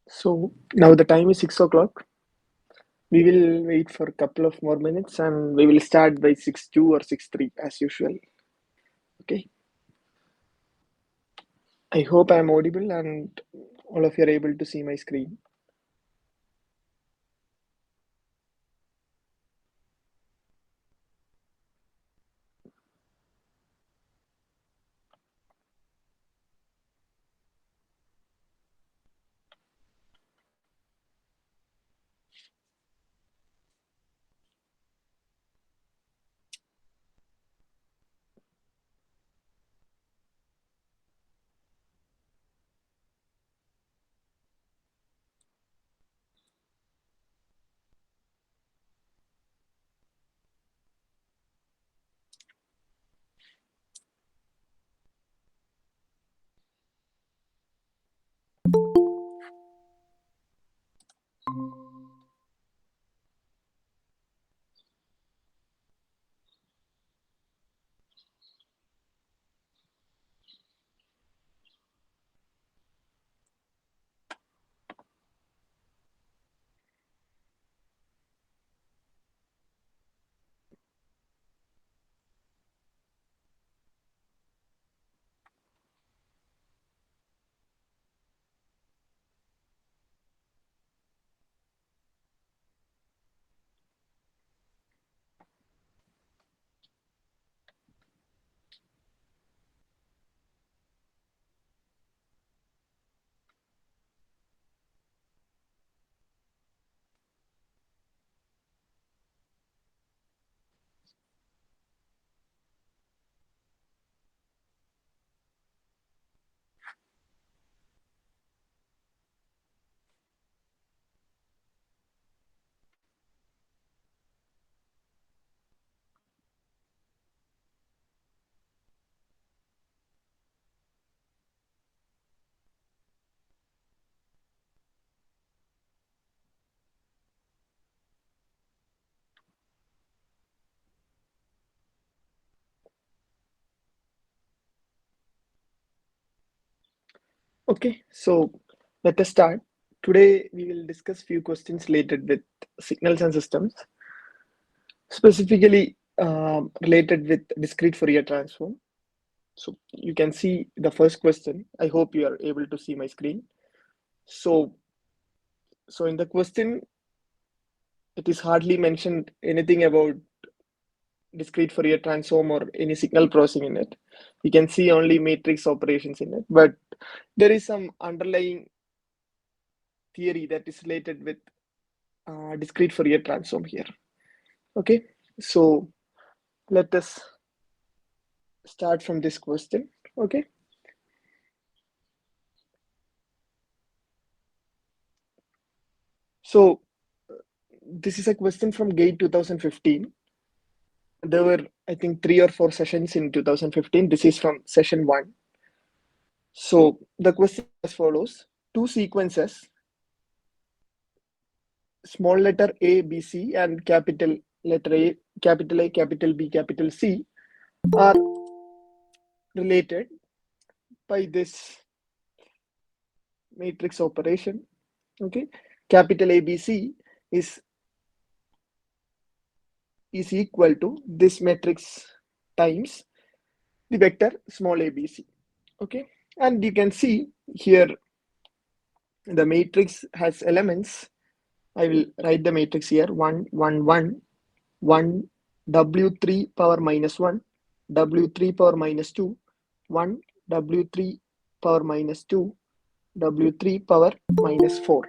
So now the time is 6 o'clock. We will wait for a couple of more minutes and we will start by 6:02 or 6:03 as usual. Okay. I hope I'm audible and all of you are able to see my screen. Okay, so let us start. Today we will discuss few questions related with signals and systems, specifically related with discrete Fourier transform. So you can see the first question. I hope you are able to see my screen. So, so in the question, it is hardly mentioned anything about discrete Fourier transform or any signal processing in it. You can see only matrix operations in it, but there is some underlying theory that is related with discrete Fourier transform here. Okay, so let us start from this question. Okay, so this is a question from GATE 2015. There were, I think, 3 or 4 sessions in 2015. This is from session 1. So the question as follows: two sequences, small letter A, B, C, and capital letter A, capital B, capital C, are related by this matrix operation. Okay, capital ABC is equal to this matrix times the vector small abc. Okay, and you can see here the matrix has elements. I will write the matrix here: 1 1 1 1 w3 power minus 1 w3 power minus 2 1 w3 power minus 2 w3 power minus 4.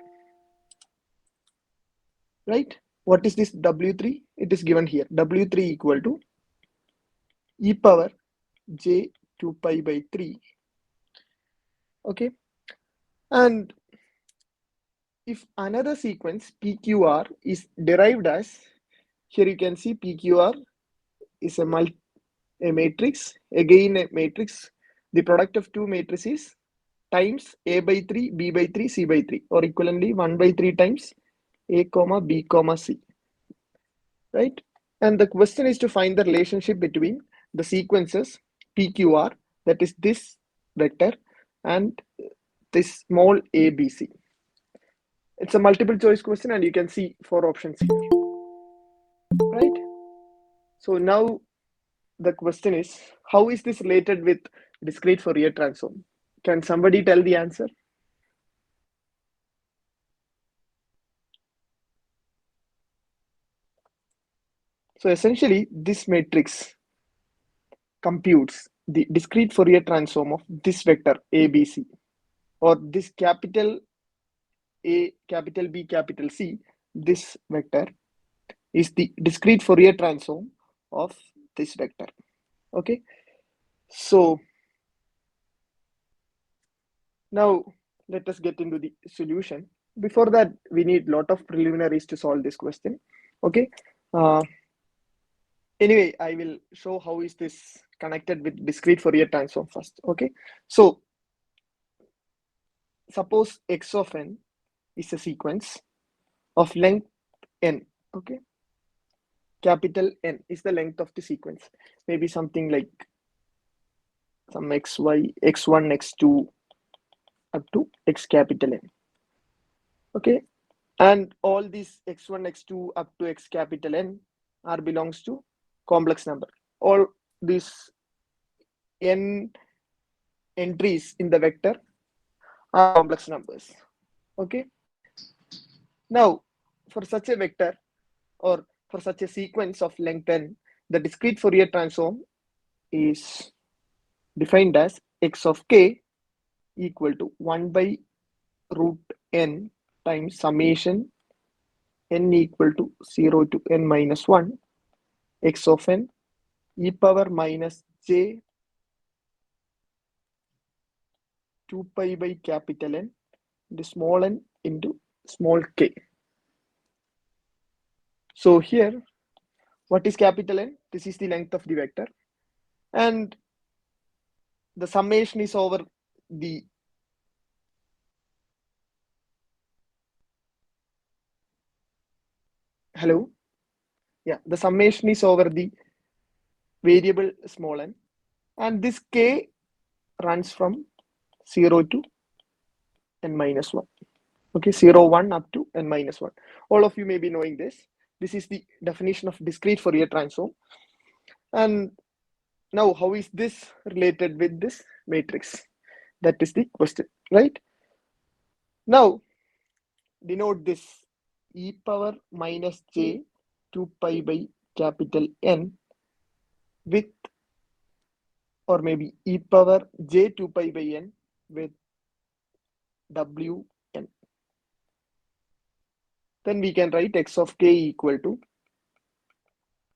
Right, what is this w3? It is given here: w3 equal to e power j 2 pi by 3. Okay, and if another sequence pqr is derived as, here you can see pqr is a matrix, again a matrix, the product of two matrices times a by 3, b by 3, c by 3, or equivalently 1 by 3 times a comma b comma c. Right, and the question is to find the relationship between the sequences pqr, that is this vector, and this small abc. It's a multiple choice question and you can see 4 options here, right? So now the question is, how is this related with discrete Fourier transform? Can somebody tell the answer? So essentially, this matrix computes the discrete Fourier transform of this vector ABC, or this capital A, capital B, capital C. This vector is the discrete Fourier transform of this vector. Okay, so now let us get into the solution. Before that, we need a lot of preliminaries to solve this question. Okay. Anyway, I will show how is this connected with discrete Fourier transform first. Okay. So suppose x of n is a sequence of length n. Okay. Capital N is the length of the sequence. Maybe something like some xy, x1, x2 up to x capital N. Okay. And all these x1, x2 up to x capital N are belongs to complex number. All these n entries in the vector are complex numbers. Okay. Now, for such a vector or for such a sequence of length n, the discrete Fourier transform is defined as x of k equal to 1 by root n times summation n equal to 0 to n minus 1 x of n e power minus j 2 pi by capital N into small n into small k. So here, what is capital N? This is the length of the vector, and the summation is over the hello. Yeah, the summation is over the variable small n, and this k runs from 0 to n minus 1. Okay, 0, 1 up to n minus 1. All of you may be knowing this. This is the definition of discrete Fourier transform. And now, how is this related with this matrix? That is the question, right? Now, denote this e power minus j 2 pi by capital N with, or maybe e power j 2 pi by n with w n. Then we can write x of k equal to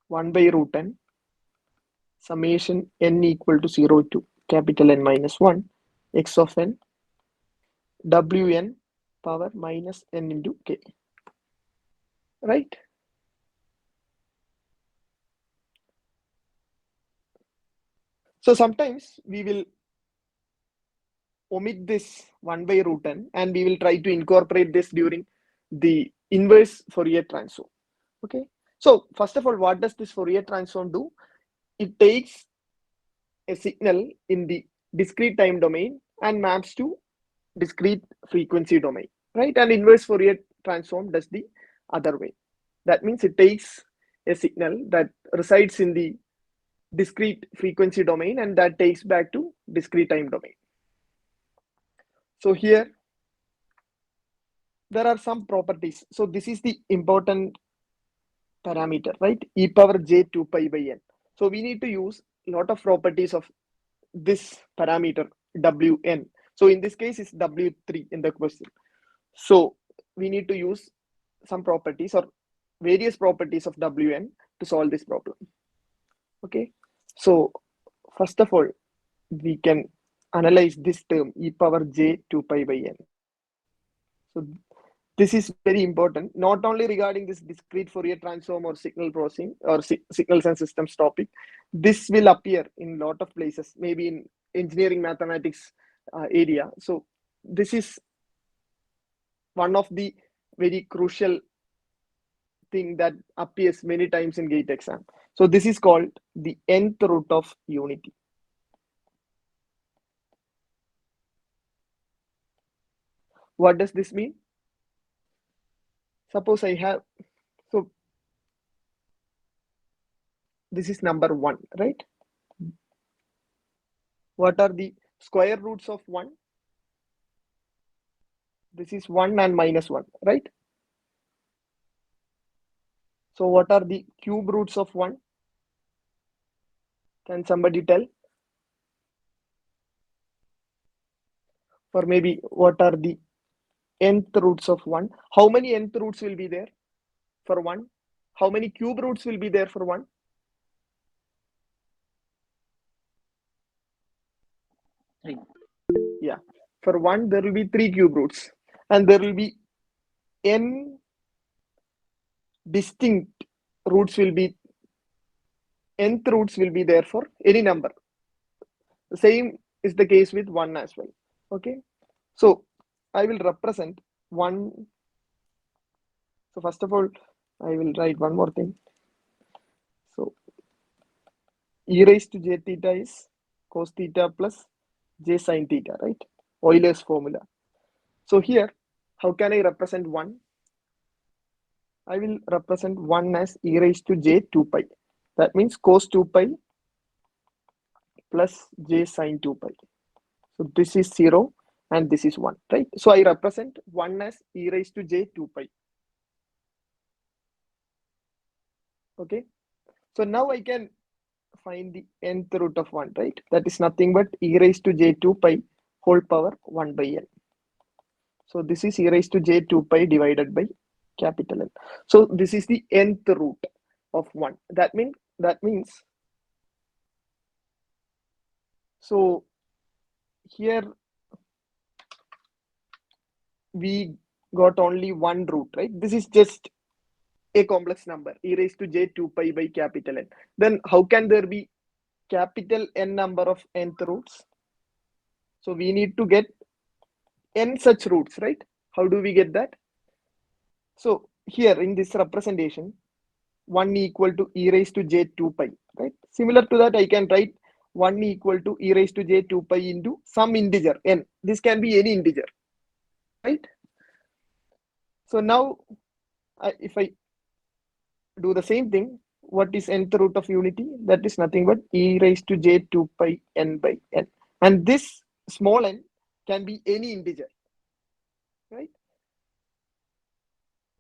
1 by root n summation n equal to 0 to capital N minus 1 x of n wn power minus n into k, right? So sometimes we will omit this 1 by root n and we will try to incorporate this during the inverse Fourier transform. Okay. So first of all, what does this Fourier transform do? It takes a signal in the discrete time domain and maps to discrete frequency domain, right? And inverse Fourier transform does the other way. That means it takes a signal that resides in the discrete frequency domain and that takes back to discrete time domain. So here there are some properties. So this is the important parameter, right? E power j 2 pi by n. So we need to use a lot of properties of this parameter wn. So in this case, it's w3 in the question. So we need to use some properties or various properties of wn to solve this problem. Okay. So first of all, we can analyze this term e power j 2 pi by n. So this is very important, not only regarding this discrete Fourier transform or signal processing or signals and systems topic. This will appear in a lot of places, maybe in engineering mathematics area. So this is one of the very crucial thing that appears many times in GATE exam. So this is called the nth root of unity. What does this mean? Suppose I have, so this is number 1, right? What are the square roots of 1? This is 1 and minus 1, right? So what are the cube roots of 1? Can somebody tell? Or maybe what are the nth roots of 1? How many nth roots will be there for 1? How many cube roots will be there for 1? 3. Yeah. For 1, there will be 3 cube roots. And there will be n distinct roots will be, nth roots will be there for any number. The same is the case with 1 as well. Okay. So I will represent 1. So first of all, I will write one more thing. So e raised to j theta is cos theta plus j sin theta, right? Euler's formula. So here, how can I represent 1? I will represent 1 as e raised to j 2 pi. That means cos 2 pi plus j sin 2 pi. So this is 0 and this is 1, right? So I represent 1 as e raised to j 2 pi. Okay. So now I can find the nth root of 1, right? That is nothing but e raised to j 2 pi whole power 1 by n. So this is e raised to j 2 pi divided by capital N. So this is the nth root of 1. That means so here we got only one root, right? This is just a complex number, e raised to j 2 pi by capital N. Then how can there be capital N number of nth roots? So we need to get n such roots, right? How do we get that? So here in this representation, 1 equal to e raised to j 2 pi, right? Similar to that, I can write 1 equal to e raised to j 2 pi into some integer n. This can be any integer, right? So now if I do the same thing, what is nth root of unity? That is nothing but e raised to j 2 pi n by n. And this small n can be any integer, right?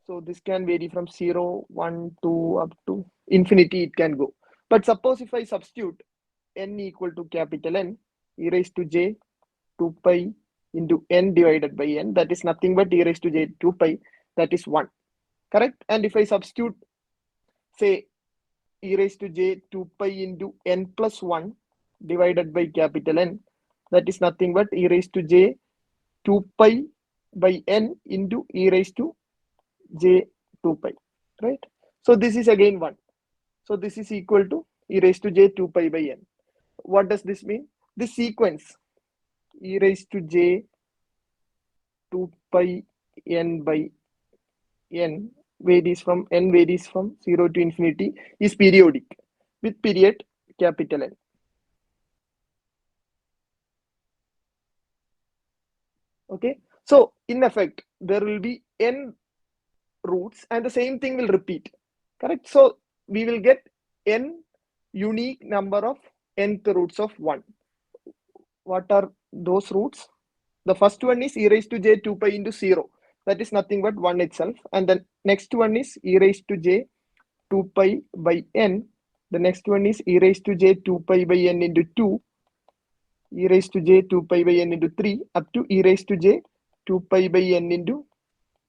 So this can vary from 0, 1, 2 up to infinity it can go. But suppose if I substitute n equal to capital N, e raised to j 2 pi into n divided by n, that is nothing but e raised to j 2 pi, that is 1, correct? And if I substitute, say, e raised to j 2 pi into n plus 1 divided by capital N, that is nothing but e raised to j 2 pi by n into e raised to j 2 pi, right? So this is again 1. So this is equal to e raised to j 2 pi by n. What does this mean? This sequence e raised to j 2 pi n by n varies from 0 to infinity is periodic with period capital N. Okay, so in effect there will be n roots and the same thing will repeat, correct? So we will get n unique number of nth roots of 1. What are those roots? The first one is e raised to j 2 pi into 0. That is nothing but 1 itself. And the next one is e raised to j 2 pi by n. The next one is e raised to j 2 pi by n into 2. E raised to j 2 pi by n into 3 up to e raised to j 2 pi by n into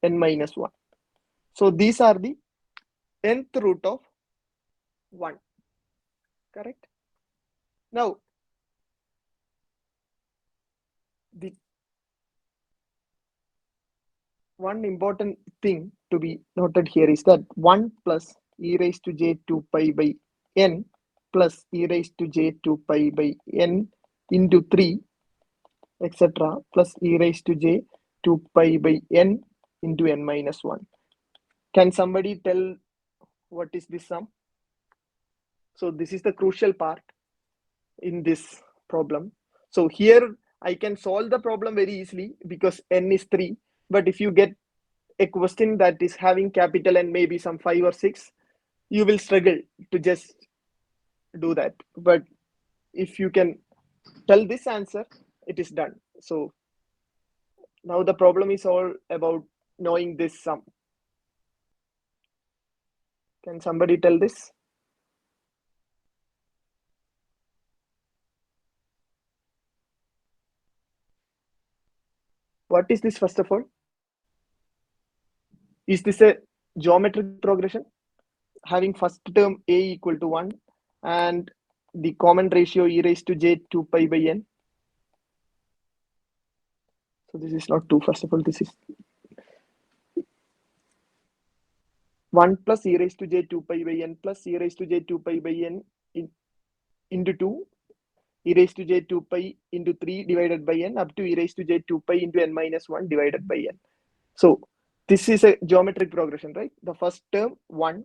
n minus 1. So these are the nth root of 1, correct? Now, the one important thing to be noted here is that 1 plus e raised to j 2 pi by n plus e raised to j 2 pi by n into 3, etc., plus e raised to j 2 pi by n into n minus 1. Can somebody tell what is this sum? So this is the crucial part in this problem. So here I can solve the problem very easily because n is 3. But if you get a question that is having capital N, maybe some 5 or 6, you will struggle to just do that. But if you can tell this answer, it is done. So now the problem is all about knowing this sum. Can somebody tell this? What is this, first of all? Is this a geometric progression having first term a equal to 1 and the common ratio e raised to j 2 pi by n? So this is not 2, first of all, this is 1 plus e raised to j 2 pi by n plus e raised to j 2 pi by n into 2 e raised to j 2 pi into 3 divided by n up to e raised to j 2 pi into n minus 1 divided by n. So this is a geometric progression, right? The first term 1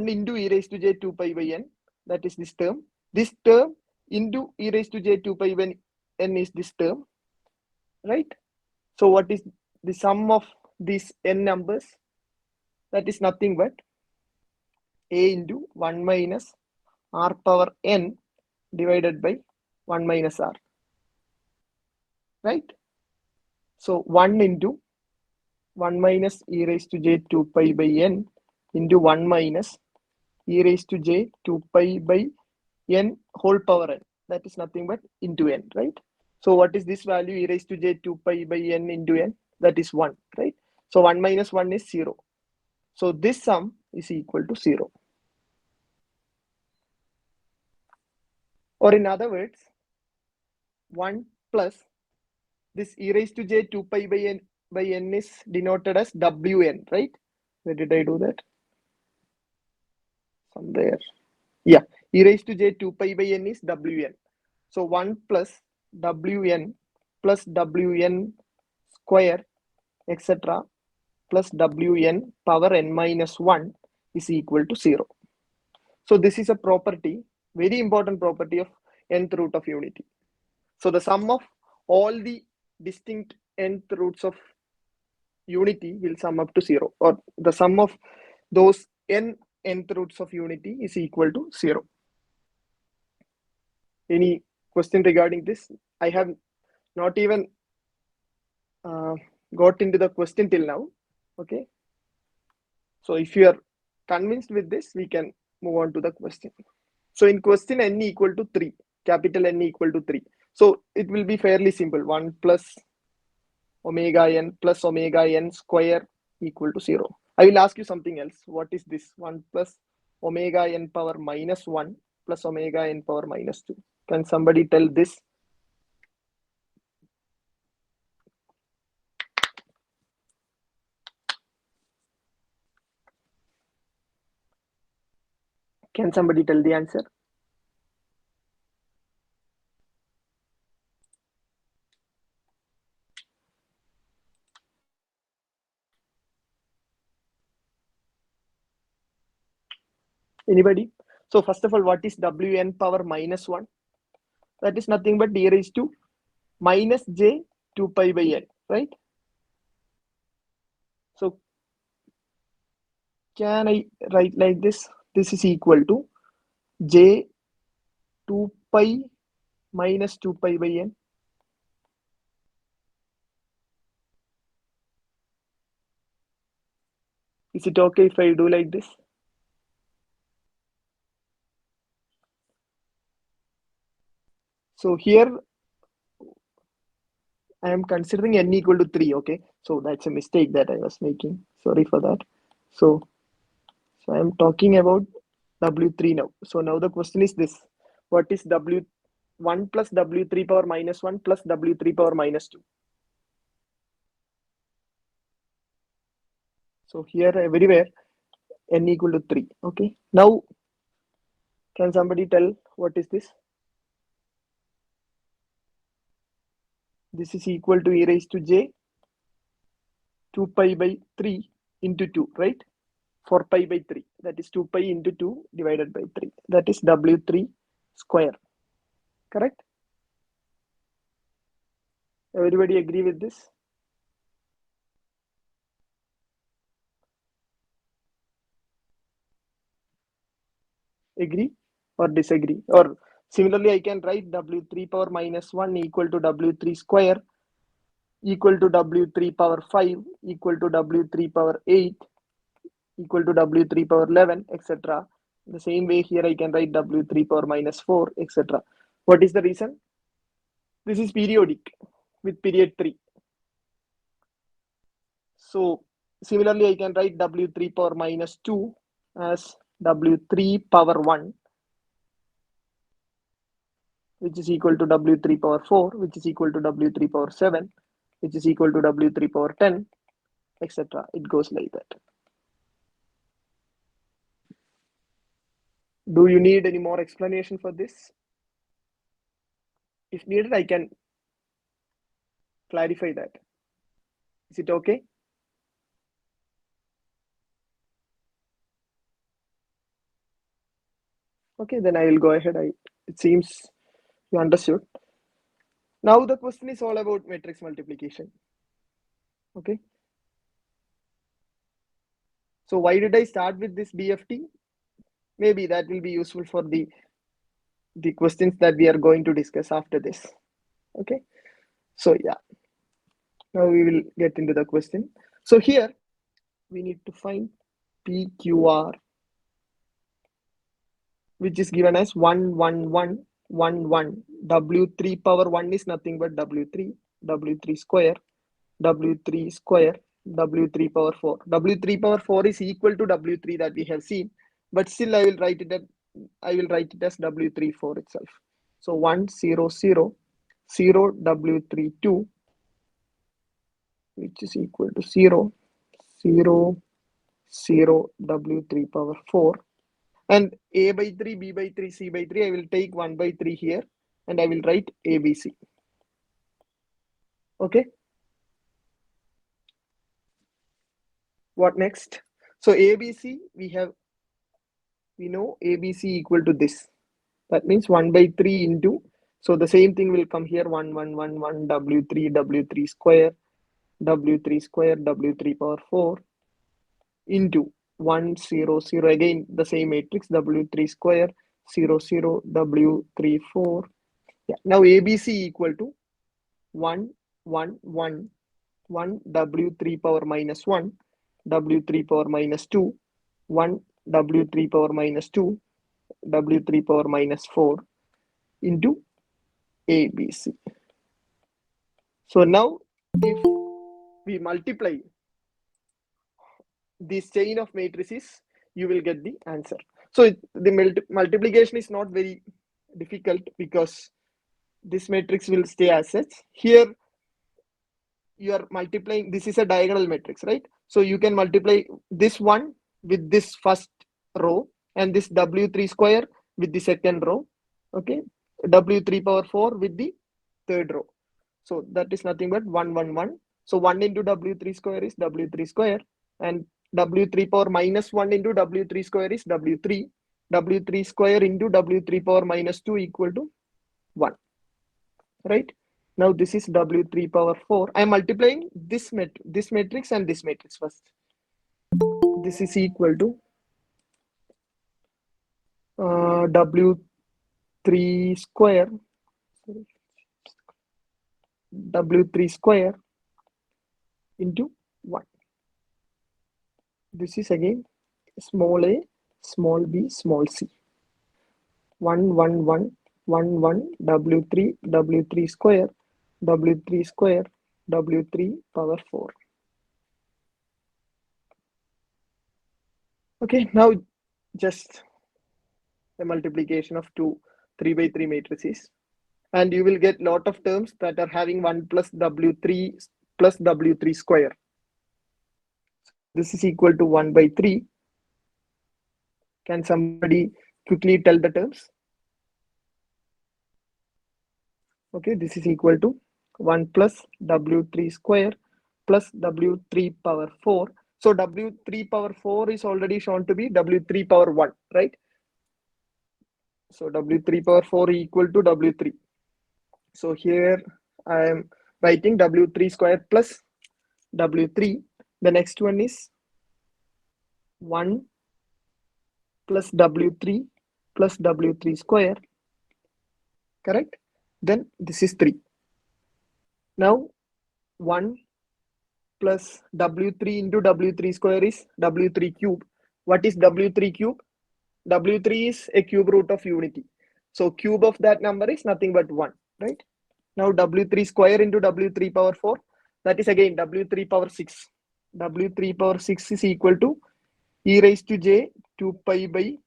into e raised to j 2 pi by n, that is this term. This term into e raised to j 2 pi by n is this term, right? So what is the sum of these n numbers? That is nothing but a into 1 minus r power n divided by 1 minus r, right? So 1 into 1 minus e raised to j 2 pi by n into 1 minus e raised to j 2 pi by n whole power n. That is nothing but into n, right? So what is this value, e raised to j 2 pi by n into n? That is 1, right? So 1 minus 1 is 0. So this sum is equal to 0. Or in other words, 1 plus this e raised to j 2 pi by n is denoted as wn, right? Where did I do that? Somewhere. Yeah, e raised to j 2 pi by n is wn. So 1 plus wn plus wn square, etc., plus wn power n minus 1 is equal to 0. So this is a property, very important property of nth root of unity. So the sum of all the distinct nth roots of unity will sum up to 0, or the sum of those nth roots of unity is equal to 0. Any question regarding this? I have not even got into the question till now. Okay. So if you are convinced with this, we can move on to the question. So in question n equal to 3, capital N equal to 3. So it will be fairly simple. 1 plus omega n plus omega n square equal to 0. I will ask you something else. What is this? 1 plus omega n power minus 1 plus omega n power minus 2. Can somebody tell this? Can somebody tell the answer? Anybody? So first of all, what is wn power minus 1? That is nothing but e raised to minus j 2 pi by n, right? So can I write like this? This is equal to j 2 pi minus 2 pi by n. Is it okay if I do like this? So here I am considering n equal to 3, okay? So that's a mistake that I was making. Sorry for that. So I am talking about W3 now. So now the question is this. What is W1 plus W3 power minus 1 plus W3 power minus 2? So here everywhere n equal to 3, okay? Now can somebody tell what is this? This is equal to e raised to j 2 pi by 3 into 2, right? 4 pi by 3. That is 2 pi into 2 divided by 3. That is W3 square. Correct? Everybody agree with this? Agree or disagree? Or similarly, I can write W3 power minus 1 equal to W3 square equal to W3 power 5 equal to W3 power 8 equal to W3 power 11, etc. The same way here I can write W3 power minus 4, etc. What is the reason? This is periodic with period 3. So similarly, I can write W3 power minus 2 as W3 power 1, which is equal to W3 power 4, which is equal to W3 power 7, which is equal to W3 power 10, etc. It goes like that. Do you need any more explanation for this? If needed, I can clarify that. Is it okay? Okay, then I will go ahead. It seems you understood. Now the question is all about matrix multiplication. Okay. So why did I start with this BFT? Maybe that will be useful for the questions that we are going to discuss after this. Okay. So yeah, now we will get into the question. So here we need to find PQR, which is given as 1, 1, 1, 1, 1. W3 power 1 is nothing but W3, W3 square, W3 square, W3 power 4. W3 power 4 is equal to W3 that we have seen, but still I will write it as W3 4 itself. So 1, 0, 0, 0, W3 2, which is equal to 0, 0, 0, W3 power 4. And A by 3, B by 3, C by 3, I will take 1 by 3 here and I will write ABC. Okay. What next? So ABC, we know ABC equal to this. That means 1 by 3 into, so the same thing will come here, 1, 1, 1, 1, W3 square, W3 square, W3 power 4 into 1, 0, 0, again the same matrix, W3 square, 0, 0, W3, 4. Yeah. Now ABC equal to 1, 1, 1, 1, W3 power minus 1, W3 power minus 2, 1, W3 power minus 2, W3 power minus 4 into ABC. So now if we multiply this chain of matrices, you will get the answer. So the multiplication is not very difficult because this matrix will stay as such. Here you are multiplying, this is a diagonal matrix, right? So you can multiply this one with this first row and this W3 square with the second row. Okay, W3 power 4 with the third row. So that is nothing but 1, 1, 1. So 1 into W3 square is W3 square, and W3 power minus 1 into W3 square is W3. W3 square into W3 power minus 2 equal to 1, right? Now this is W3 power 4. I am multiplying this matrix and this matrix first. This is equal to W3 square, W3 square into 1. This is again small a, small b, small c. 1, 1, 1, 1, 1, W3, W3 square, W3 square, W3 power 4. Okay, now just a multiplication of 3 by 3 matrices. And you will get lot of terms that are having 1 plus W3 plus W3 square. This is equal to 1 by 3. Can somebody quickly tell the terms? Okay, this is equal to 1 plus W3 square plus W3 power 4. So W3 power 4 is already shown to be W3 power 1, right? So W3 power 4 equal to W3. So here I am writing W3 square plus W3. The next one is 1 plus W3 plus W3 square, correct? Then this is 3. Now 1 plus W3 into W3 square is W3 cube. What is W3 cube? W3 is a cube root of unity. So cube of that number is nothing but 1, right? Now W3 square into W3 power 4, that is again W3 power 6. W3 power 6 is equal to e raised to j 2 pi by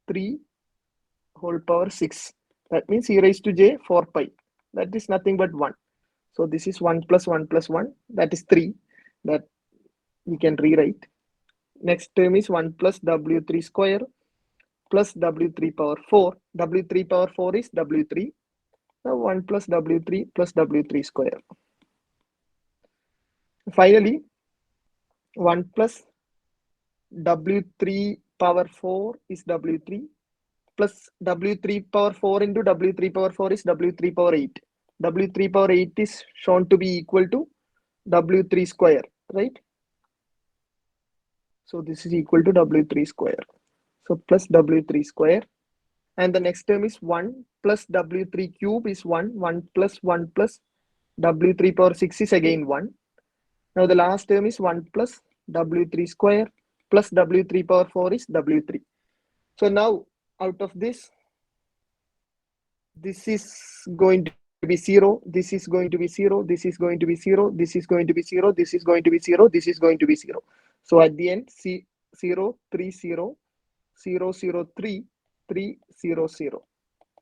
3 whole power 6. That means e raised to j 4 pi. That is nothing but 1. So this is 1 plus 1 plus 1. That is 3. That we can rewrite. Next term is 1 plus W3 square plus W3 power 4. W3 power 4 is W3. Now 1 plus W3 plus W3 square. Finally, 1 plus W3 power 4 is W3 plus W3 power 4 into W3 power 4 is W3 power 8. W3 power 8 is shown to be equal to W3 square, right? So this is equal to W3 square. So plus W3 square. And the next term is 1 plus W3 cube is 1. 1 plus W3 power 6 is again 1. Now the last term is 1 plus W3 square plus W3 power 4 is W3. So now out of this is going to be 0, this is going to be 0, this is going to be 0, this is going to be 0, this is going to be 0, this is going to be 0. So at the end, 0, 3, 0, 0, 0, 3, 3, 0, 0,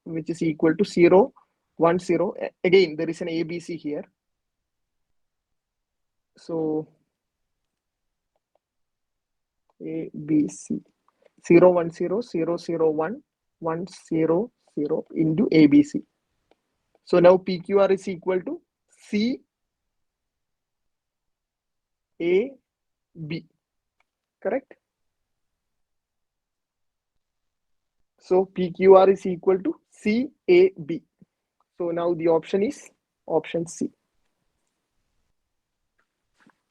which is equal to 0, 1, 0. Again, there is an ABC here. So ABC 0, 1, 0, 0, 0, 1, 1, 0, 0 into ABC. So now PQR is equal to C A B, correct? So PQR is equal to C A B. So now the option is option C.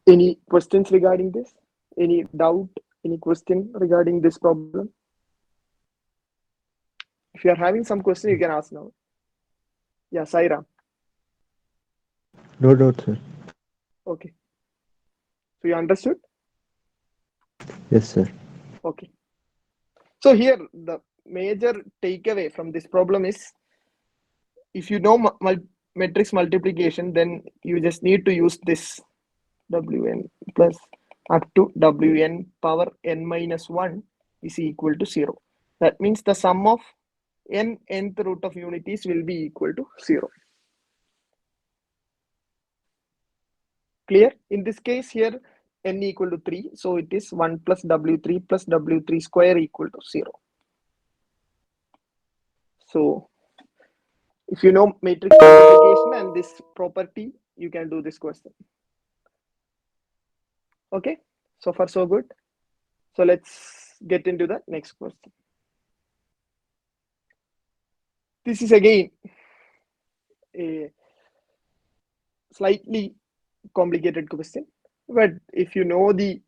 Any questions regarding this? Any doubt? Any question regarding this problem? If you are having some question, you can ask now. Yeah, Saira. No doubt, sir. Okay. So you understood? Yes, sir. Okay. So here the major takeaway from this problem is, if you know matrix multiplication, then you just need to use this Wn plus up to Wn power n minus 1 is equal to 0. That means the sum of nth root of unities will be equal to 0. Clear? In this case here, n equal to 3. So it is 1 plus W3 plus W3 square equal to 0. So if you know matrix multiplication and this property, you can do this question. Okay, so far so good. So let's get into the next question. This is again a slightly complicated question, but if you know the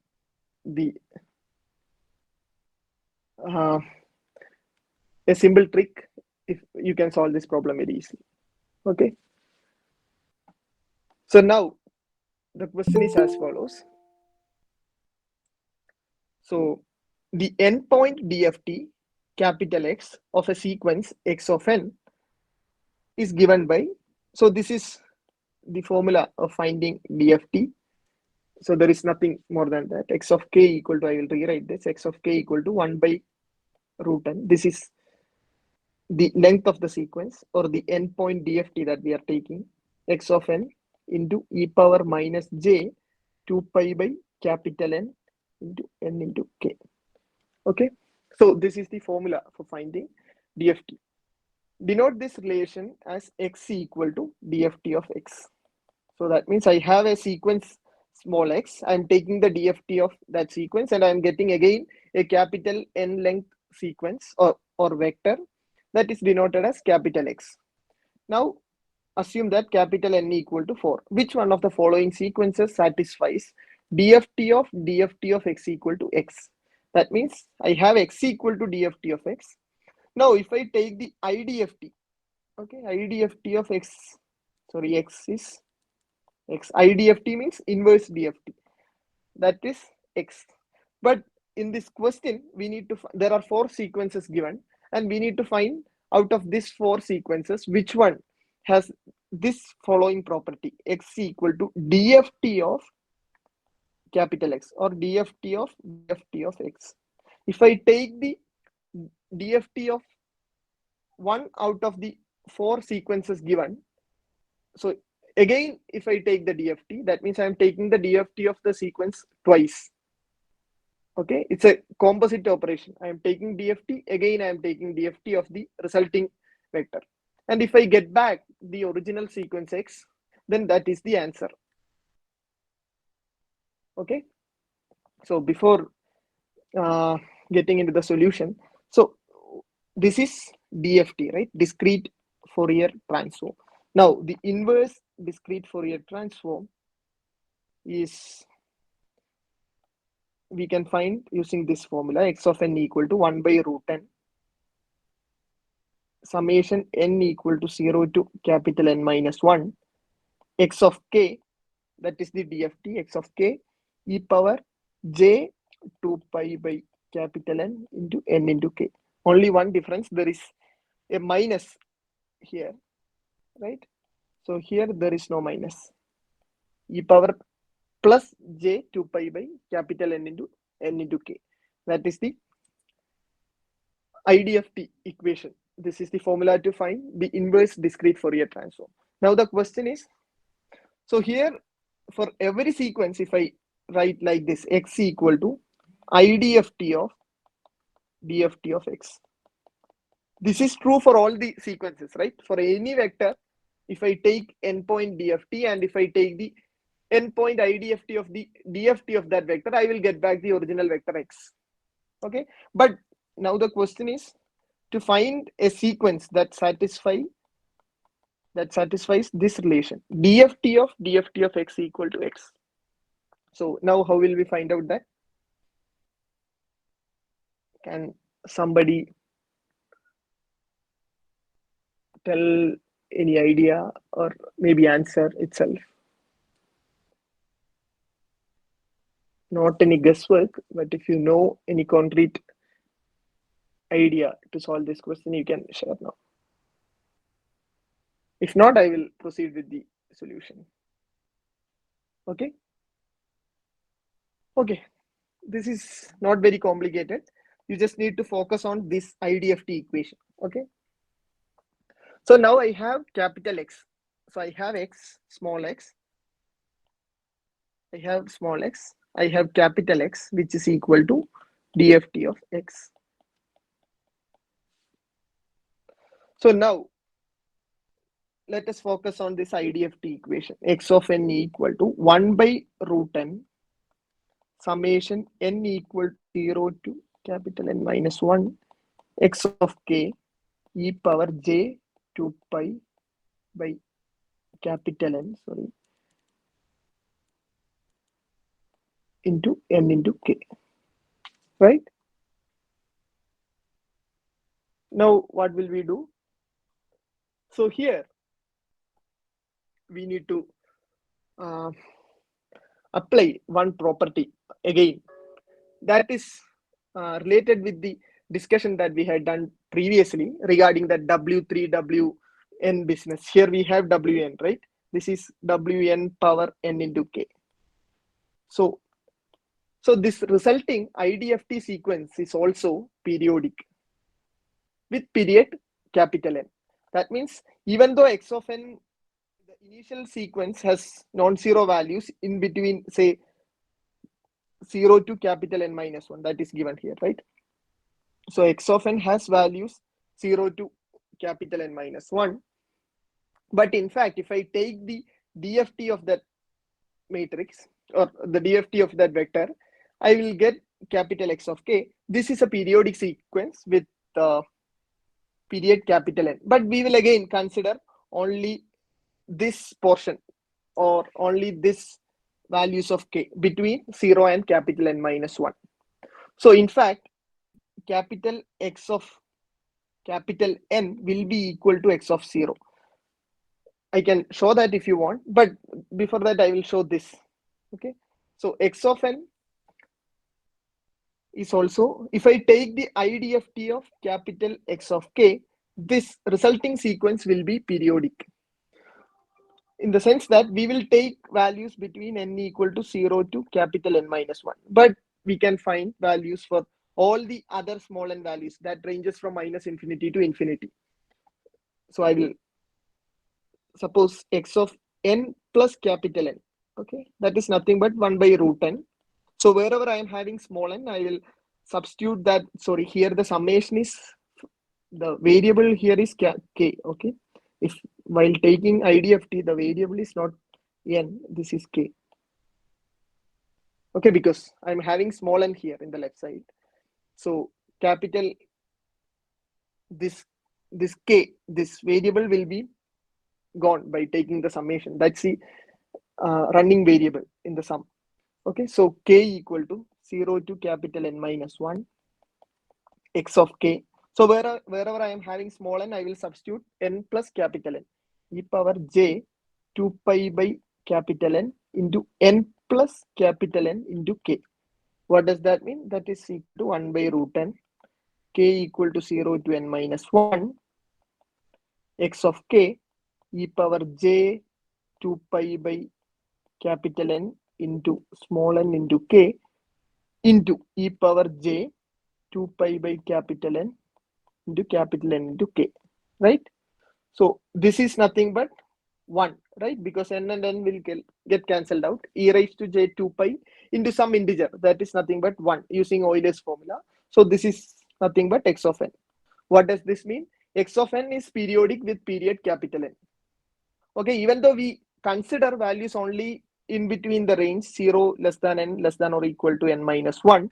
a simple trick, if you can solve this problem very easily. Okay, so now the question is as follows. So the endpoint DFT capital X of a sequence X of n is given by, so this is the formula of finding DFT. So there is nothing more than that. X of k equal to, I will rewrite this, X of k equal to 1 by root n. This is the length of the sequence or the endpoint DFT that we are taking, X of n into e power minus j 2 pi by capital N into n into k. Okay, so this is the formula for finding DFT. Denote this relation as x equal to DFT of x. So that means I have a sequence small x. I'm taking the DFT of that sequence and I'm getting again a capital N length sequence or vector that is denoted as capital X. Now assume that capital N equal to 4. Which one of the following sequences satisfies DFT of x equal to x? That means I have x equal to DFT of x. Now, if I take the IDFT, okay, IDFT of x, sorry, x is x. IDFT means inverse DFT. That is x. But in this question, we need to, there are 4 sequences given, and we need to find out of these 4 sequences, which one has this following property: x equal to DFT of capital X or DFT of x. If I take the DFT of one out of the 4 sequences given, so again, if I take the DFT, that means I am taking the DFT of the sequence twice. Okay, it's a composite operation. I am taking DFT, again I am taking DFT of the resulting vector. And if I get back the original sequence X, then that is the answer. Okay, so before getting into the solution, so this is DFT, right? Discrete Fourier transform. Now, the inverse discrete Fourier transform is, we can find using this formula: x of n equal to 1 by root n summation n equal to 0 to capital N minus 1 x of k, that is the DFT, x of k e power j 2 pi by capital N into k. Only one difference, there is a minus here, right? So here there is no minus. E power plus j 2 pi by capital N into k. That is the IDFT equation. This is the formula to find the inverse discrete Fourier transform. Now the question is, so here for every sequence, if I write like this, x equal to IDFT of DFT of x. This is true for all the sequences, right? For any vector, if I take endpoint DFT and if I take the endpoint IDFT of the DFT of that vector, I will get back the original vector x. Okay, but now the question is to find a sequence that satisfies this relation: DFT of x equal to x. So now how will we find out that? Can somebody tell any idea or maybe answer itself? Not any guesswork, but if you know any concrete idea to solve this question, you can share now. If not, I will proceed with the solution. Okay. Okay. This is not very complicated. You just need to focus on this IDFT equation. Okay. So now I have capital X. So I have x, small x. I have small x. I have capital X, which is equal to DFT of x. So now let us focus on this IDFT equation. X of n equal to 1 by root n summation n equal to 0 to capital N minus 1 x of k e power j 2 pi by capital N, into n into k, right? Now what will we do? So here we need to apply one property again that is related with the discussion that we had done previously regarding that W3 Wn business. Here we have Wn, right? This is Wn power n into k. So this resulting IDFT sequence is also periodic with period capital N. That means even though x of n, the initial sequence has non-zero values in between, say 0 to capital N minus 1, that is given here, right? So x of n has values 0 to capital N minus 1. But in fact, if I take the DFT of that matrix or the DFT of that vector, I will get capital X of k. This is a periodic sequence with period capital N. But we will again consider only this portion or only this values of k between 0 and capital N minus 1. So in fact, capital capital N will be equal to x of 0. I can show that if you want, but before that I will show this. Okay, so x of n is also, if I take the IDFT of capital X of k, this resulting sequence will be periodic, in the sense that we will take values between n equal to 0 to capital N minus 1, but we can find values for all the other small n values that ranges from minus infinity to infinity. So I will suppose x of n plus capital N. Okay, that is nothing but 1 by root n. So wherever I am having small n, I will substitute that. Sorry, here the summation is, the variable here is k. Okay, if while taking IDFT, the variable is not n, this is k. Okay, because I'm having small n here in the left side. So capital this k, this variable will be gone by taking the summation. That's the running variable in the sum. Okay, so k equal to 0 to capital N minus 1 x of k. So wherever I am having small n, I will substitute n plus capital N, e power j 2 pi by capital N into n plus capital N into k. What does that mean? That is equal to 1 by root n, k equal to 0 to n minus 1, x of k e power j 2 pi by capital N into small n into k into e power j 2 pi by capital N into capital N into k, right? So this is nothing but 1, right? Because n and n will get cancelled out. E raised to j 2 pi into some integer, that is nothing but 1, using Euler's formula. So this is nothing but x of n. What does this mean? X of n is periodic with period capital N. Okay, even though we consider values only in between the range 0 less than n less than or equal to n minus 1,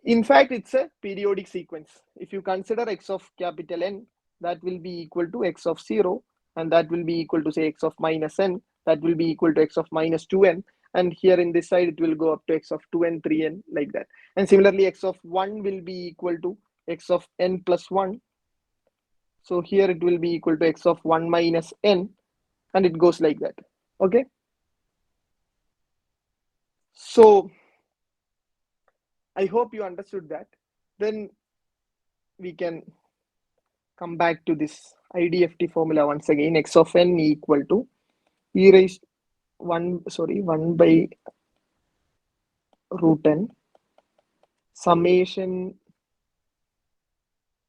in fact it's a periodic sequence. If you consider x of capital N, that will be equal to x of 0, and that will be equal to, say, x of minus n, that will be equal to x of minus 2n, and here in this side it will go up to x of 2n 3n, like that. And similarly x of 1 will be equal to x of n plus 1, so here it will be equal to x of 1 minus n, and it goes like that. Okay, so I hope you understood that. Then we can come back to this IDFT formula once again. X of n equal to e raised 1 by root n summation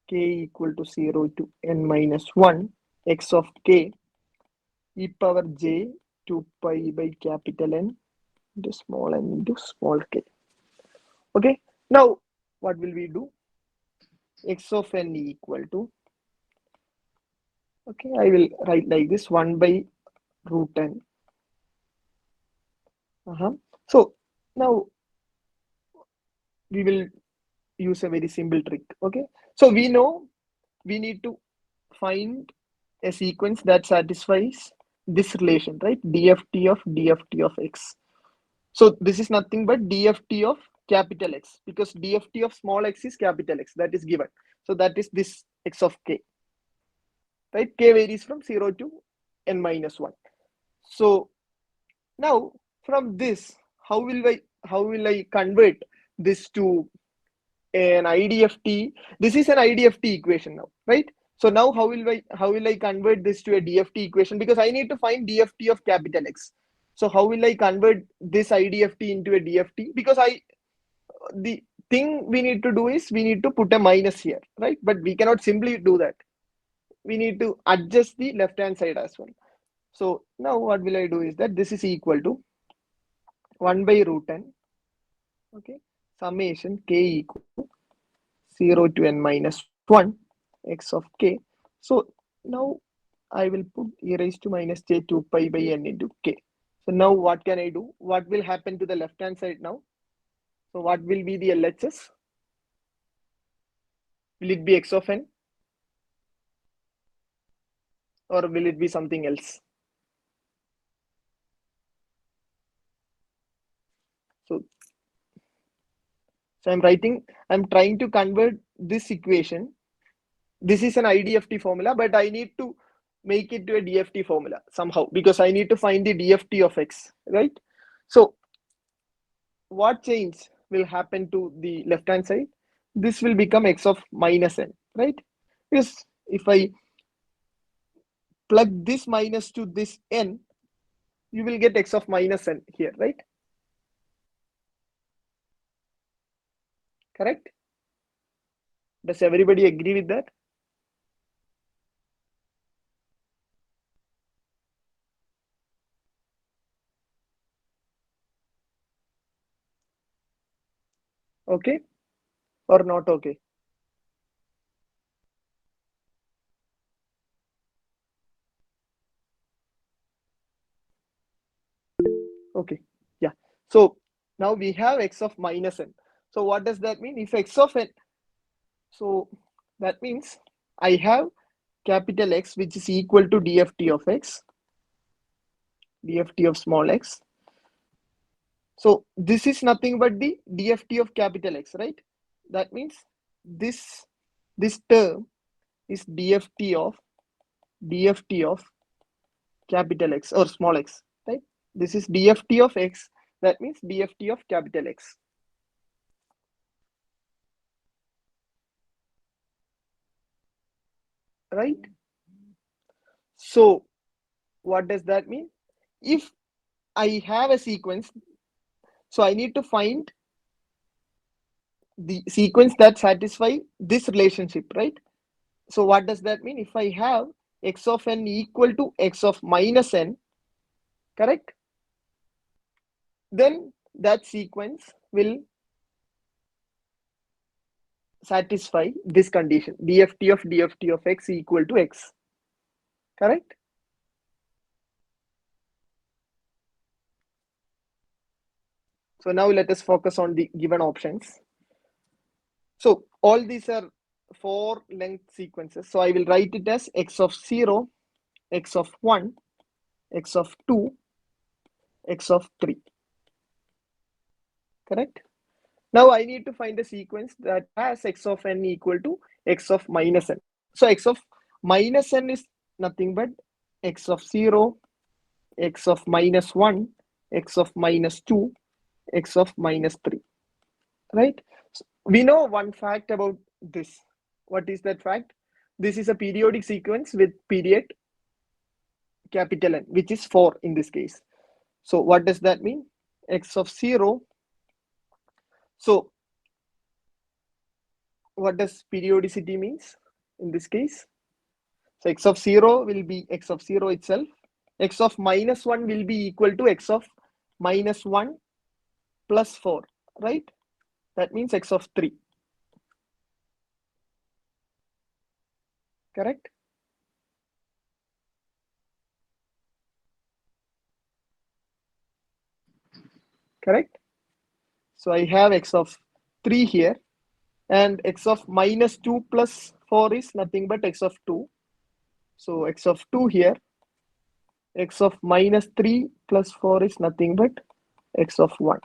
k equal to 0 to n minus 1 x of k e power j 2 pi by capital N into small n into small k. Okay, now what will we do? X of n equal to, okay, I will write like this, 1 by root n. So now we will use a very simple trick. Okay, so we know we need to find a sequence that satisfies this relation, right? DFT of x. So this is nothing but DFT of capital X, because DFT of small x is capital X, that is given. So that is this x of k, right? K varies from 0 to n minus 1. So now from this, how will I convert this to an IDFT? This is an IDFT equation now, right? So now how will I convert this to a DFT equation? Because I need to find DFT of capital X. So how will I convert this IDFT into a DFT? Because the thing we need to do is we need to put a minus here, right? But we cannot simply do that. We need to adjust the left hand side as well. So now what will I do is that this is equal to 1 by root n, okay, summation k equal to 0 to n minus 1 x of k. So now I will put e raised to minus j 2 pi by n into k. So now what can I do? What will happen to the left hand side now? So what will be the LHS? Will it be x of n, or will it be something else? So, I'm trying to convert this equation this is an IDFT formula, but I need to make it to a DFT formula somehow because I need to find the DFT of x, right? So what change will happen to the left hand side? This will become x of minus n, right? Because if I plug this minus to this n, you will get x of minus n here, right? Correct? Does everybody agree with that? Okay or not okay? Okay, yeah. So now we have x of minus n. So what does that mean? If x of n, so that means I have capital X which is equal to DFT of x, DFT of small x. So this is nothing but the DFT of capital X, right? That means this this term is DFT of capital X or small x, right? This is DFT of x. That means DFT of capital X, right? So what does that mean? If I have a sequence, so I need to find the sequence that satisfy this relationship, right? So what does that mean? If I have x of n equal to x of minus n, correct? Then that sequence will satisfy this condition, DFT of x equal to x, correct? So now let us focus on the given options. So all these are 4 length sequences. So I will write it as x of 0, x of 1, x of 2, x of 3, correct? Now I need to find a sequence that has x of n equal to x of minus n. So x of minus n is nothing but x of 0, x of minus 1, x of minus 2, x of minus 3, right? So we know one fact about this. What is that fact? This is a periodic sequence with period capital N, which is 4 in this case. So what does that mean? X of 0. So what does periodicity means in this case? So x of 0 will be x of 0 itself. X of minus 1 will be equal to x of minus 1 plus 4, right? That means x of 3, correct? Correct? So I have x of 3 here, and x of minus 2 plus 4 is nothing but x of 2. So x of 2 here, x of minus 3 plus 4 is nothing but x of 1.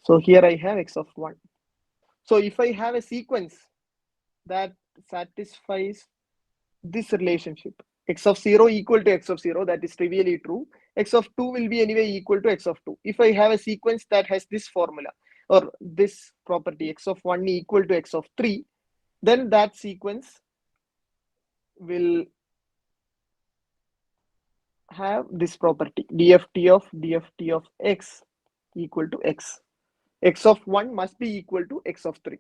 So here I have x of 1. So if I have a sequence that satisfies this relationship, x of 0 equal to x of 0, that is trivially true. X of 2 will be anyway equal to x of 2. If I have a sequence that has this formula or this property, x of 1 equal to x of 3, then that sequence will have this property, DFT of x equal to x. X of 1 must be equal to x of 3.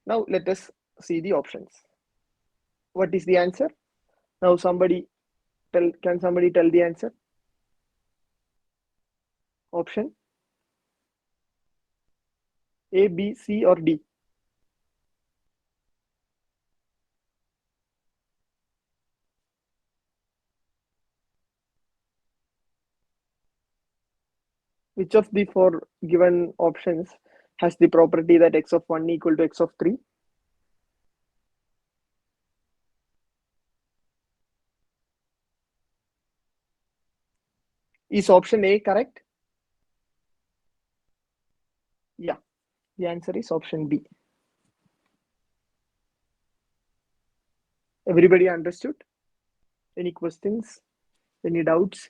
Now let us see the options. What is the answer? Now can somebody tell the answer? Option A, B, C or D? Which of the 4 given options has the property that x of 1 equal to x of 3? Is option A correct? Yeah, the answer is option B. Everybody understood? Any questions? Any doubts?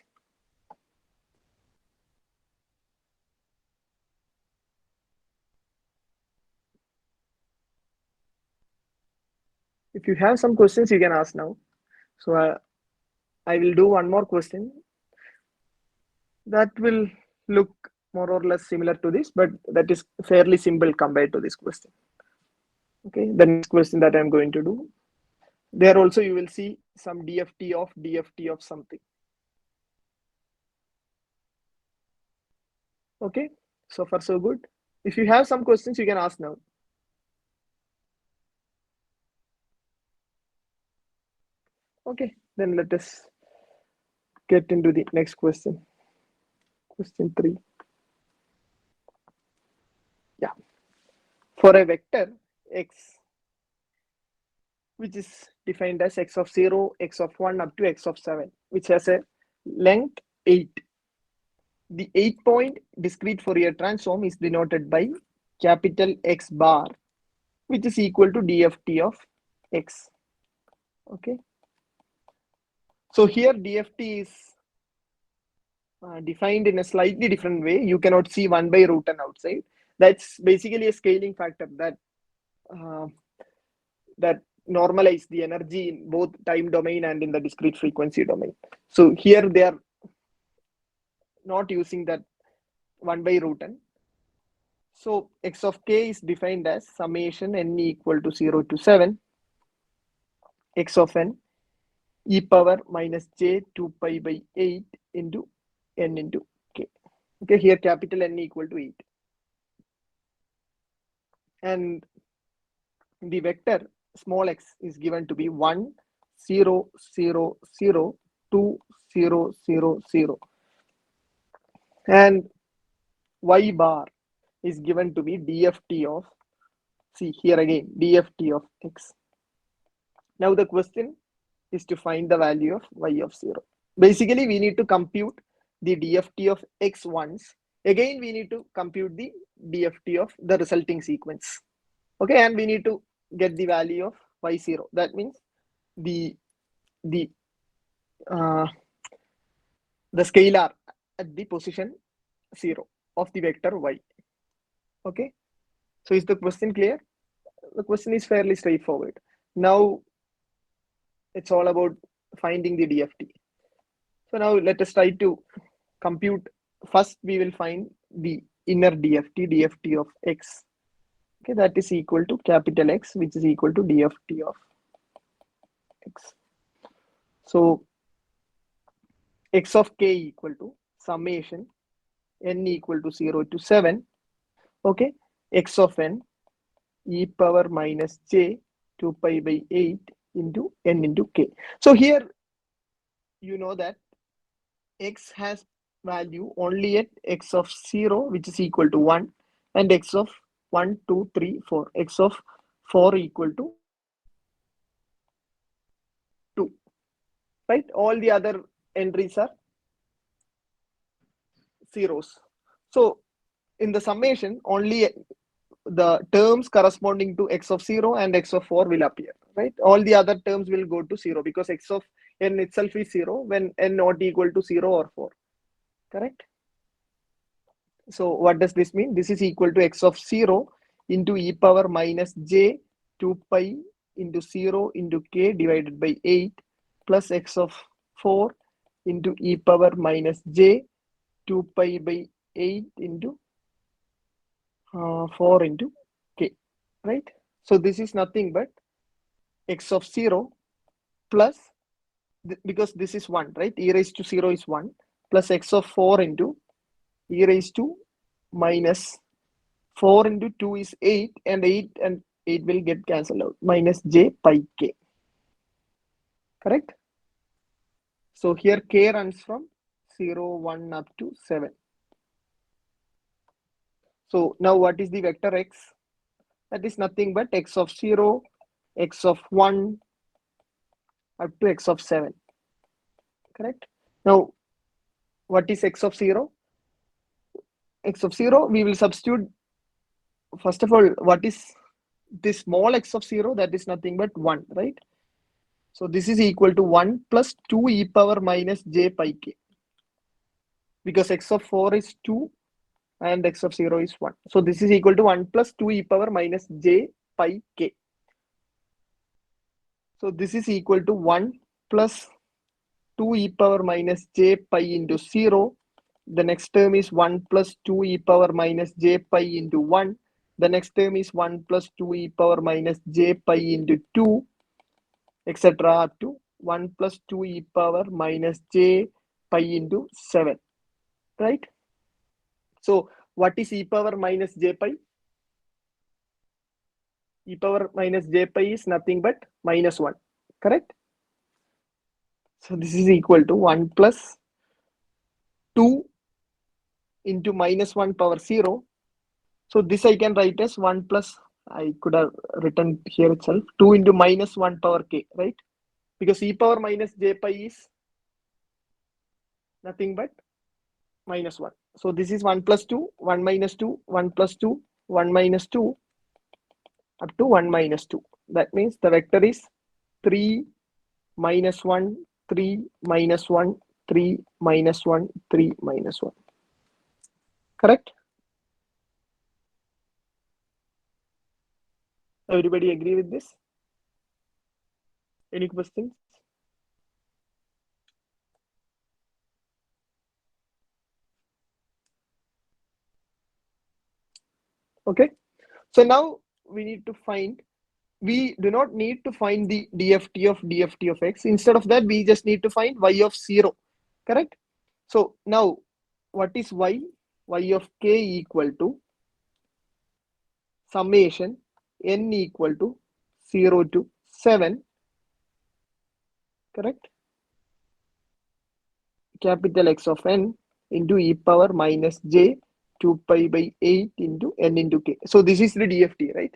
If you have some questions, you can ask now. So I will do one more question that will look more or less similar to this, but that is fairly simple compared to this question. Okay, the next question that I'm going to do. There also you will see some DFT of something. Okay, so far so good. If you have some questions, you can ask now. Okay, then let us get into the next question. Question 3. Yeah. For a vector x, which is defined as x of 0, x of 1 up to x of 7, which has a length 8. The 8-point discrete Fourier transform is denoted by capital X bar, which is equal to DFT of x. Okay. So here DFT is defined in a slightly different way. You cannot see 1 by root n outside. That's basically a scaling factor that that normalize the energy in both time domain and in the discrete frequency domain. So here they are not using that 1 by root n. So x of k is defined as summation n equal to 0 to 7 x of n e power minus j 2 pi by 8 into n into k. Okay, here capital N equal to 8. And the vector small x is given to be 1, 0, 0, 0, 2, 0, 0, 0. And y bar is given to be DFT of, see here again, DFT of x. Now the question is to find the value of y of 0. Basically, we need to compute the DFT of x once. Again, we need to compute the DFT of the resulting sequence. Okay, and we need to get the value of y0. That means the scalar at the position 0 of the vector y. Okay, so is the question clear? The question is fairly straightforward. Now it's all about finding the DFT. So now let us try to compute. First, we will find the inner DFT of x. Okay, that is equal to capital X, which is equal to DFT of x. So x of k equal to summation n equal to 0 to 7. Okay, x of n e power minus j 2 pi by 8 into n into k. So here you know that x has value only at x of 0, which is equal to 1, and x of 1, 2, 3, 4. X of 4 equal to 2. Right? All the other entries are zeros. So in the summation, only the terms corresponding to x of 0 and x of 4 will appear. Right? All the other terms will go to 0 because x of n itself is 0 when n not equal to 0 or 4. Correct? So what does this mean? This is equal to x of 0 into e power minus j 2 pi into 0 into k divided by 8 plus x of 4 into e power minus j 2 pi by 8 into 4 into k, right? So this is nothing but x of 0 plus, because this is 1, right? E raised to 0 is 1 plus x of 4 into e raised to minus 4 into 2 is 8, and 8 will get cancelled out, minus j pi k. Correct? So here k runs from 0, 1 up to 7. So now what is the vector x? That is nothing but x of 0, x of 1 up to x of 7. Correct? Now what is x of 0? X of 0, we will substitute, first of all, what is this small x of 0? That is nothing but 1, right? So this is equal to 1 plus 2 e power minus j pi k, because x of 4 is 2 and x of 0 is 1. So this is equal to 1 plus 2 e power minus j pi k. So this is equal to 1 plus 2 e power minus j pi into 0. The next term is 1 plus 2 e power minus j pi into 1. The next term is 1 plus 2 e power minus j pi into 2, etc. up to 1 plus 2 e power minus j pi into 7, right? So what is e power minus j pi? E power minus j pi is nothing but minus 1, correct? So this is equal to 1 plus 2 into minus 1 power 0. So this I can write as 1 plus, I could have written here itself, 2 into minus 1 power k, right? Because e power minus j pi is nothing but minus 1. So this is 1 plus 2, 1 minus 2, 1 plus 2, 1 minus 2, up to 1 minus 2. That means the vector is 3 minus 1, 3 minus 1, 3 minus 1, 3 minus 1. Correct? Everybody agree with this? Any questions? Okay. So now we need to find, we do not need to find the DFT of x. Instead of that, we just need to find y of 0. Correct? So now what is y? Y of k equal to summation n equal to 0 to 7. Correct? Capital X of n into e power minus j 2 pi by 8 into n into k. So this is the DFT, right?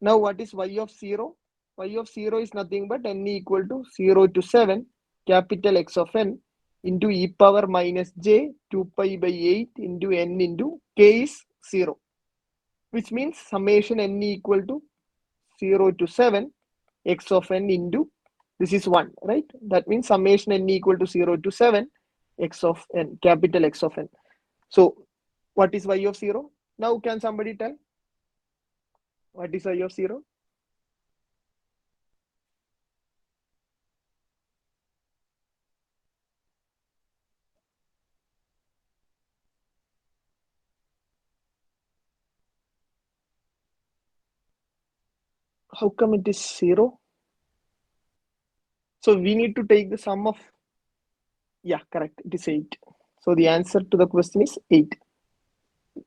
Now what is y of 0? Y of 0 is nothing but n equal to 0 to 7, capital X of n into e power minus j 2 pi by 8 into n into k is 0, which means summation n equal to 0 to 7 x of n into, this is 1, right? That means summation n equal to 0 to 7 x of n, capital X of n. So what is y of 0? Now can somebody tell what is y of 0? How come it is 0? So we need to take the sum of, yeah, correct, it is 8. So the answer to the question is 8.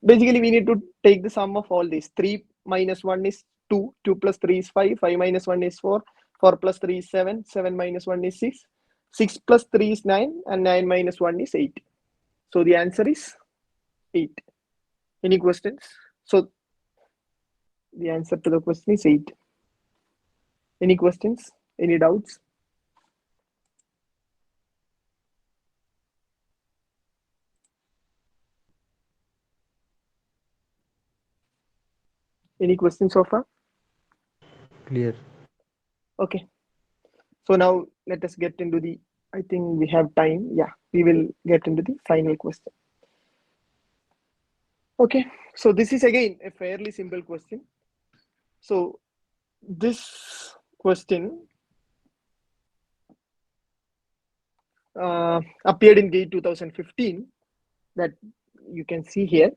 Basically, we need to take the sum of all these. 3 minus 1 is 2, 2 plus 3 is 5, 5 minus 1 is 4, 4 plus 3 is 7, 7 minus 1 is 6, 6 plus 3 is 9, and 9 minus 1 is 8. So the answer is 8. Any questions? So the answer to the question is 8. Any questions? Any doubts? Any questions so far? Clear. Okay. So now let us get into the, I think we have time. Yeah, we will get into the final question. Okay, so this is again a fairly simple question. So this question appeared in GATE 2015 that you can see here.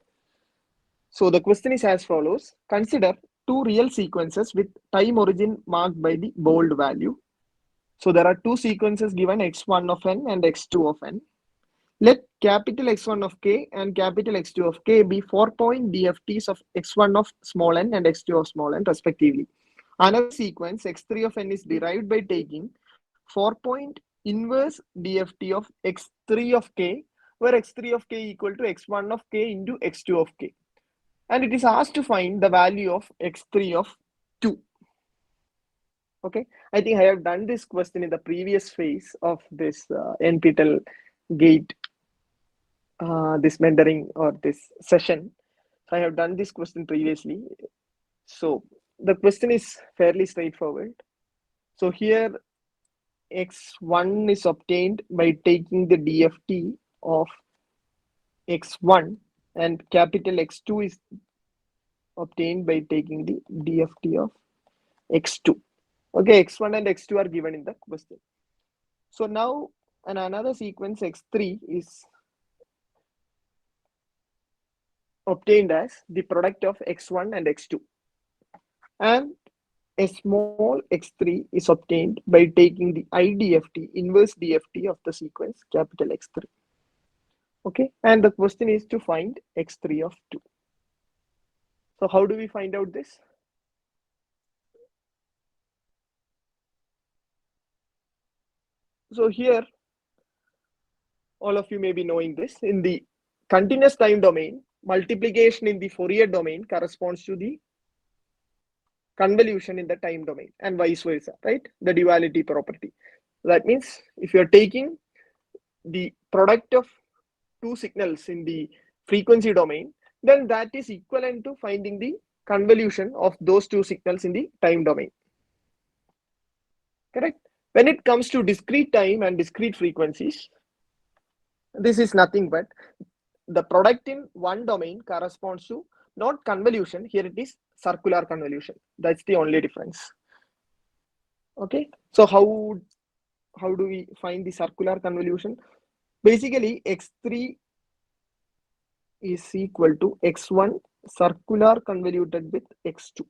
So the question is as follows. Consider two real sequences with time origin marked by the bold value. So there are two sequences given, x1 of n and x2 of n. Let capital X1 of k and capital X2 of k be 4-point DFTs of x1 of small n and x2 of small n respectively. Another sequence, x3 of n, is derived by taking 4-point inverse DFT of x3 of k, where x3 of k equal to x1 of k into x2 of k. And it is asked to find the value of x3 of 2. Okay, I think I have done this question in the previous phase of this NPTEL GATE, this mentoring or this session. So I have done this question previously. So the question is fairly straightforward. So here x1 is obtained by taking the DFT of x1, and capital X2 is obtained by taking the DFT of x2. Okay, x1 and x2 are given in the question. So now another sequence x3 is obtained as the product of x1 and x2, and a small x3 is obtained by taking the IDFT, inverse DFT of the sequence capital X3. Okay, and the question is to find x3 of 2. So how do we find out this? So here, all of you may be knowing this. In the continuous time domain, multiplication in the Fourier domain corresponds to the convolution in the time domain, and vice versa, right? The duality property. That means if you're taking the product of two signals in the frequency domain, then that is equivalent to finding the convolution of those two signals in the time domain. Correct? When it comes to discrete time and discrete frequencies, this is nothing but the product in one domain corresponds to not convolution, here it is circular convolution. That's the only difference. Okay, so how do we find the circular convolution? Basically, x3 is equal to x1 circular convoluted with x2.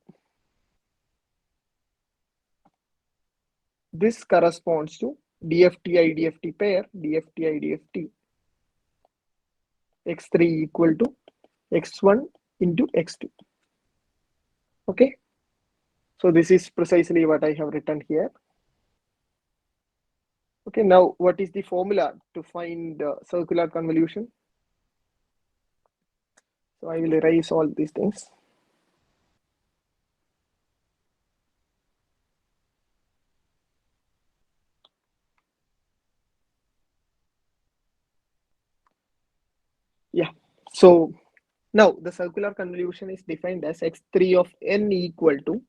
This corresponds to DFT IDFT pair, DFT IDFT. x3 equal to x1 into x2. Okay, so this is precisely what I have written here. Okay, now what is the formula to find circular convolution? So I will erase all these things. Yeah, so now the circular convolution is defined as x3 of n equal to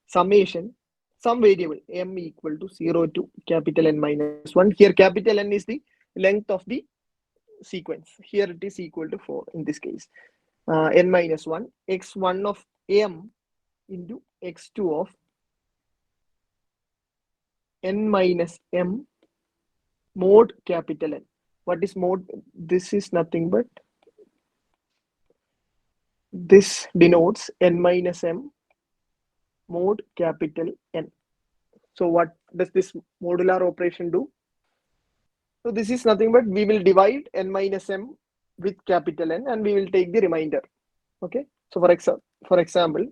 summation some variable m equal to 0 to capital N minus 1. Here capital N is the length of the sequence. Here it is equal to 4 in this case. N minus 1, x1 of m into x2 of n minus m mod capital N. What is mod? This is nothing but this denotes n minus m mod capital N. So what does this modular operation do? So this is nothing but we will divide n minus m with capital N and we will take the remainder. Okay. So for example,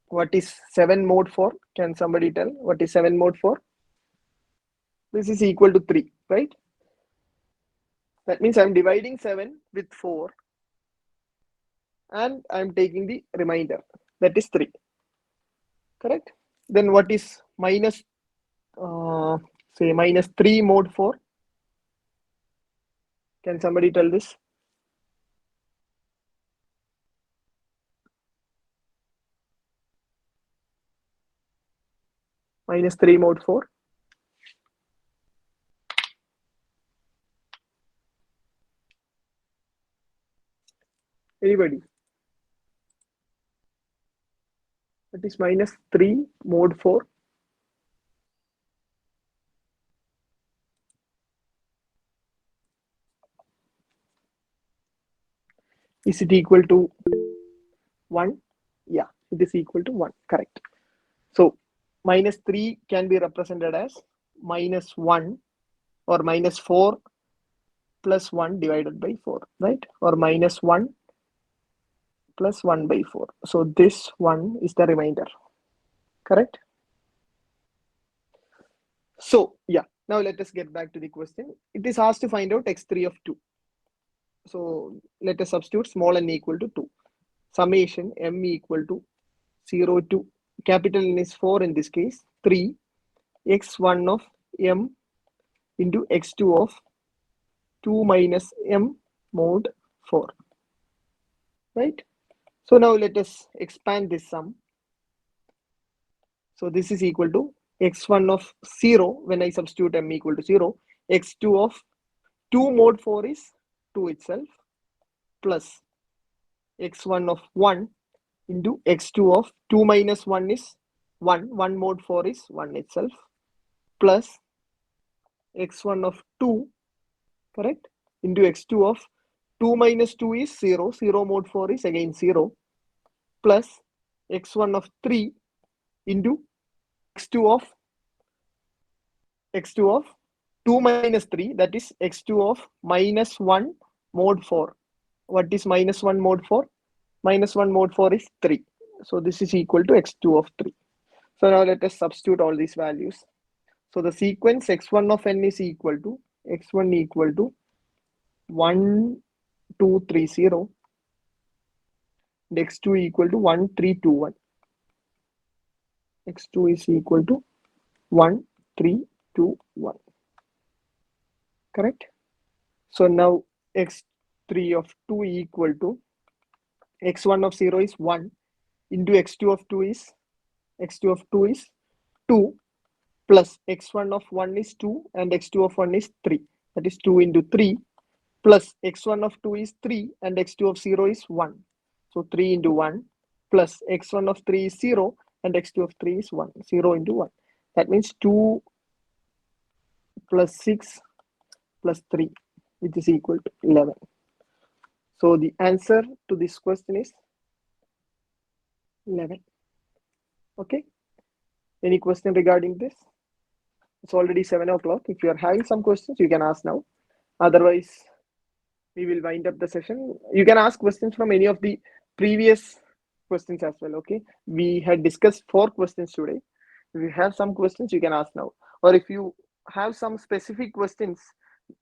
what is 7 mod 4? Can somebody tell what is 7 mod 4? This is equal to 3, right? That means I'm dividing 7 with 4 and I'm taking the remainder, that is 3. Correct? Then what is minus, say minus 3 mod 4? Can somebody tell this? Minus 3 mod 4. Anybody? That is minus 3 mod 4. Is it equal to 1? Yeah, it is equal to 1. Correct. So minus 3 can be represented as minus 1 or minus 4 plus 1 divided by 4, right? Or minus 1 plus 1 by 4. So this one is the remainder. Correct? So yeah, now let us get back to the question. It is asked to find out x3 of 2. So let us substitute small n equal to 2. Summation m equal to 0 to capital N is 4 in this case, 3 x1 of m into x2 of 2 minus m mod 4. Right? So now let us expand this sum. So this is equal to x1 of 0 when I substitute m equal to 0, x2 of 2 mod 4 is 2 itself, plus x1 of 1 into x2 of 2 minus 1 is 1, 1 mod 4 is 1 itself, plus x1 of 2, correct, into x2 of 2 minus 2 is 0, 0 mod 4 is again 0, plus x1 of 3 into x2 of 2 minus 3, that is x2 of minus 1 mod 4. What is minus 1 mod 4? Minus 1 mod 4 is 3. So this is equal to x2 of 3. So now let us substitute all these values. So the sequence x1 of n is equal to x1 equal to 1, 2, 3, 0, and x2 equal to 1, 3, 2, 1. x2 is equal to 1, 3, 2, 1. Correct? So now x3 of 2 equal to x1 of 0 is 1 into x2 of 2 is 2 plus x1 of 1 is 2 and x2 of 1 is 3. That is 2 into 3 plus x1 of 2 is 3 and x2 of 0 is 1. So 3 into 1 plus x1 of 3 is 0 and x2 of 3 is 1. 0 into 1. That means 2 plus 6 plus 3, which is equal to 11. So the answer to this question is 11. Okay. Any question regarding this? It's already 7 o'clock. If you are having some questions, you can ask now. Otherwise, we will wind up the session. You can ask questions from any of the previous questions as well. Okay. We had discussed 4 questions today. If you have some questions, you can ask now. Or if you have some specific questions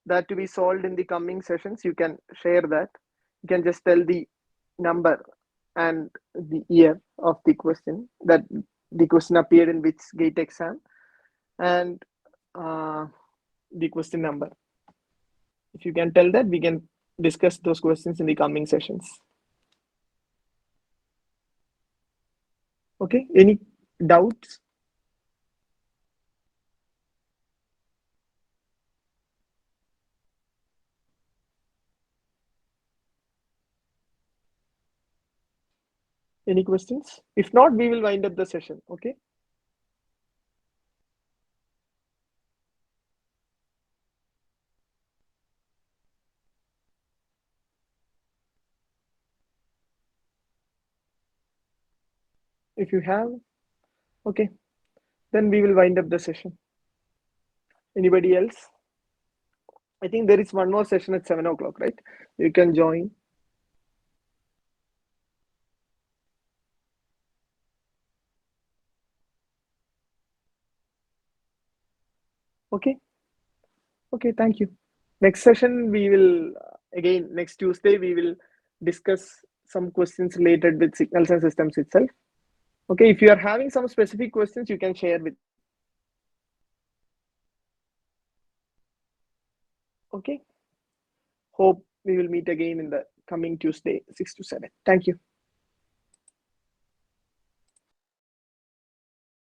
that to be solved in the coming sessions, you can share that. You can just tell the number and the year of the question, that the question appeared in which gate exam, and the question number. If you can tell that, we can discuss those questions in the coming sessions. Okay, any doubts? Any questions? If not, we will wind up the session. Okay. If you have, okay, then we will wind up the session. Anybody else? I think there is one more session at 7 o'clock, right? You can join. Okay. Okay, thank you. Next session, we will, again, next Tuesday, we will discuss some questions related with signals and systems itself. Okay, if you are having some specific questions, you can share with. Okay. Hope we will meet again in the coming Tuesday, 6 to 7. Thank you.